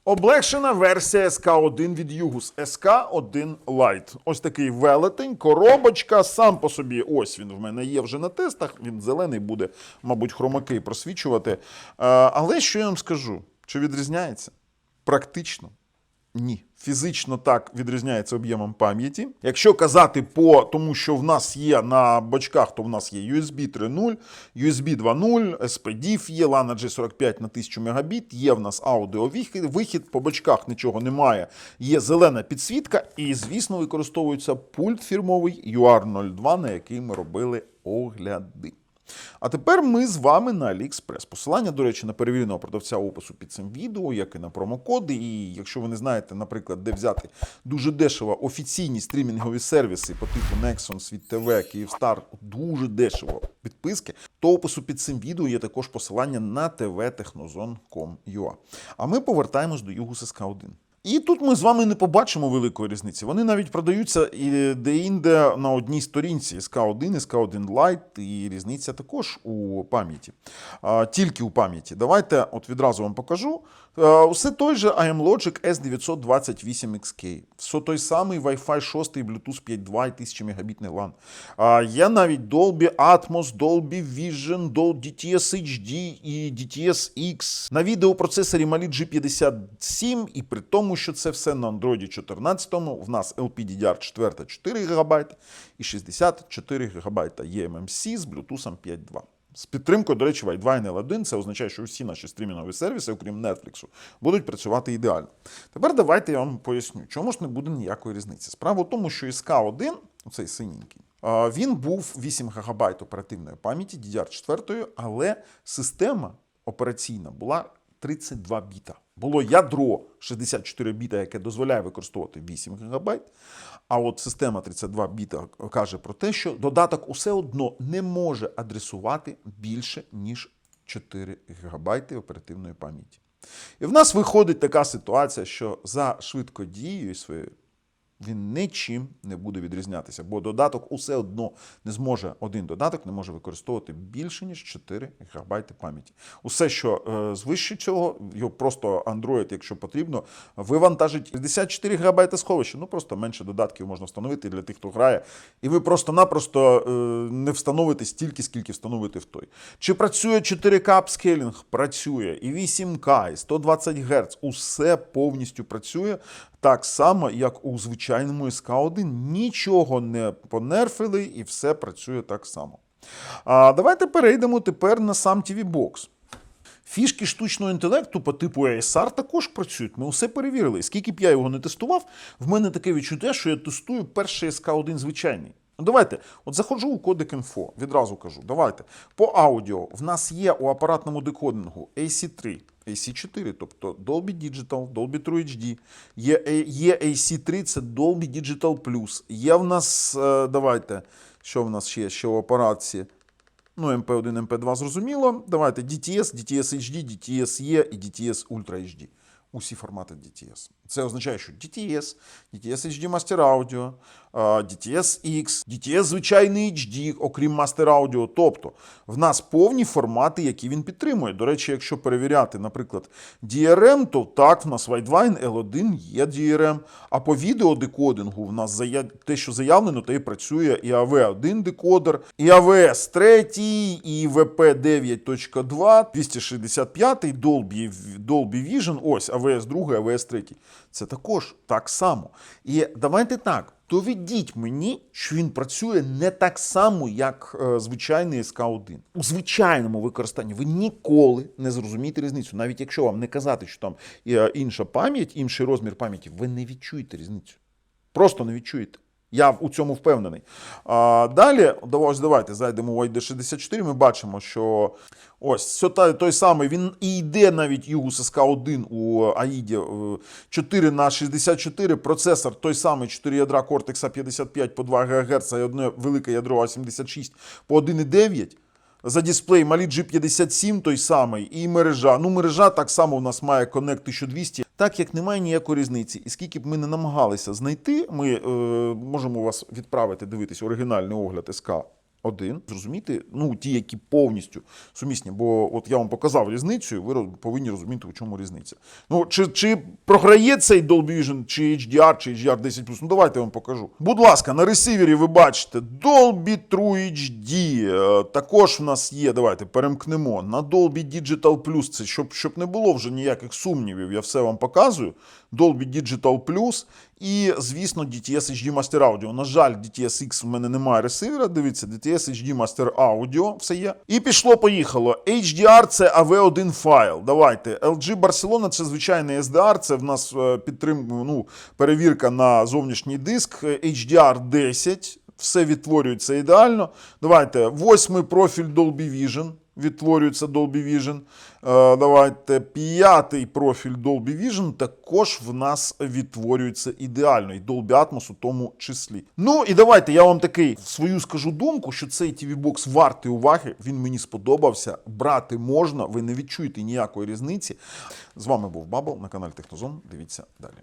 Облегшена версія SK1 від Югус. SK1 Lite. Ось такий велетень, коробочка, сам по собі, ось він в мене є вже на тестах, він зелений буде, мабуть, хромаки просвічувати. Але що я вам скажу? Чи відрізняється? Практично ні. Фізично так відрізняється об'ємом пам'яті. Якщо казати по тому, що в нас є на бочках, то в нас є USB 3.0, USB 2.0, SPDIF є, LAN G45 на 1000 Мбіт, є в нас аудіовихід, по бочках нічого немає, є зелена підсвітка і, звісно, використовується пульт фірмовий UR02, на який ми робили огляди. А тепер ми з вами на AliExpress. Посилання, до речі, на перевіреного продавця опису під цим відео, як і на промокоди. І якщо ви не знаєте, наприклад, де взяти дуже дешево офіційні стрімінгові сервіси по типу Nexon, Світ ТВ, Київстар, дуже дешево підписки, то опису під цим відео є також посилання на tvtechnozone.com.ua. А ми повертаємось до Югус SK1. І тут ми з вами не побачимо великої різниці. Вони навіть продаються і де-інде на одній сторінці SK1, SK1 Lite, і різниця також у пам'яті. Тільки у пам'яті. Давайте от відразу вам покажу. Усе той же IM-Logic S928XK. Все той самий Wi-Fi 6, Bluetooth 5.2 і 1000 Мбітний LAN. Є навіть Dolby Atmos, Dolby Vision, DTS HD і DTS X. На відеопроцесорі Mali G57, і при тому, що це все на Android 14, в нас LPDDR4 4 ГБ і 64 ГБ eMMC з Bluetooth 5.2. З підтримкою, до речі, Wi-Fi NL1, це означає, що всі наші стрімінгові сервіси, окрім Netflix, будуть працювати ідеально. Тепер давайте я вам поясню, чому ж не буде ніякої різниці. Справа в тому, що SK1, оцей синенький, він був 8 ГБ оперативної пам'яті, DDR4, але система операційна була 32 біта. Було ядро 64 біта, яке дозволяє використовувати 8 ГБ, а от система 32 біта каже про те, що додаток усе одно не може адресувати більше, ніж 4 ГБ оперативної пам'яті. І в нас виходить така ситуація, що за швидкодією своєю він нічим не буде відрізнятися, бо додаток усе одно не зможе, один додаток не може використовувати більше, ніж 4 ГБ пам'яті. Усе, що звище цього, його просто Android, якщо потрібно, вивантажить 64 ГБ сховища. Ну, просто менше додатків можна встановити для тих, хто грає. І ви просто-напросто не встановите стільки, скільки встановити в той. Чи працює 4К апскейлінг? Працює. І 8К, і 120 Гц. Усе повністю працює. Так само, як у звичайному SK1. Нічого не понерфили і все працює так само. Давайте перейдемо тепер на сам TV Box. Фішки штучного інтелекту по типу ASR також працюють. Ми усе перевірили. Скільки б я його не тестував, в мене таке відчуття, що я тестую перший SK1 звичайний. Давайте, от заходжу у кодек інфо, відразу кажу, давайте. По аудіо в нас є у апаратному декодингу AC3, AC4, тобто Dolby Digital, Dolby True HD, є AC3, це Dolby Digital Plus, є в нас, давайте, що в нас ще у апараті, ну, MP1, MP2 зрозуміло, давайте DTS, DTS HD, DTS-E і DTS Ultra HD. Усі формати DTS. Це означає, що DTS, DTS HD Master Audio, DTS X, DTS звичайний HD, окрім Master Audio. Тобто, в нас повні формати, які він підтримує. До речі, якщо перевіряти, наприклад, DRM, то так, в нас Widevine L1 є DRM, а по відеодекодингу в нас те, що заявлено, то і працює і AV1 декодер, і AVS 3, і VP 9.2, 265, Dolby Vision, ось AVS 2, AVS 3. Це також так само. І давайте так, доведіть мені, що він працює не так само, як звичайний SK1. У звичайному використанні ви ніколи не зрозумієте різницю. Навіть якщо вам не казати, що там інша пам'ять, інший розмір пам'яті, ви не відчуєте різницю. Просто не відчуєте. Я у цьому впевнений. Далі, давайте зайдемо у ID64, ми бачимо, що ось той самий, він і йде навіть Югус SK1 у AID 4х64, процесор той самий, 4 ядра Cortex A55 по 2 ГГц і одне велике ядро A76 по 1,9. За дисплей Mali G57 той самий і мережа. Ну, мережа так само у нас має Connect 1200. Так як немає ніякої різниці. І скільки б ми не намагалися знайти, ми можемо вас відправити дивитись оригінальний огляд СК один, зрозуміти, ну, ті, які повністю сумісні, бо от я вам показав різницю, і ви повинні розуміти, у чому різниця. Ну, чи програє цей Dolby Vision, чи HDR, чи HDR10+, ну, давайте я вам покажу. Будь ласка, на ресивері ви бачите Dolby True HD, також в нас є, давайте перемкнемо, на Dolby Digital Plus, це щоб не було вже ніяких сумнівів, я все вам показую, Dolby Digital Plus, і, звісно, DTS HD Master Audio. На жаль, DTS X в мене немає ресивера, дивіться, DTS HD Master Audio, все є. І пішло-поїхало. HDR – це AV1 файл. Давайте. LG Barcelona – це звичайний SDR, це в нас перевірка на зовнішній диск. HDR 10, все відтворюється ідеально. Давайте, 8-й профіль Dolby Vision. Відтворюється Dolby Vision. Давайте, 5-й профіль Dolby Vision також в нас відтворюється ідеально. І Dolby Atmos у тому числі. Ну і давайте я вам такий свою скажу думку, що цей TV-бокс вартий уваги. Він мені сподобався. Брати можна, ви не відчуєте ніякої різниці. З вами був Бабл на каналі Технозон. Дивіться далі.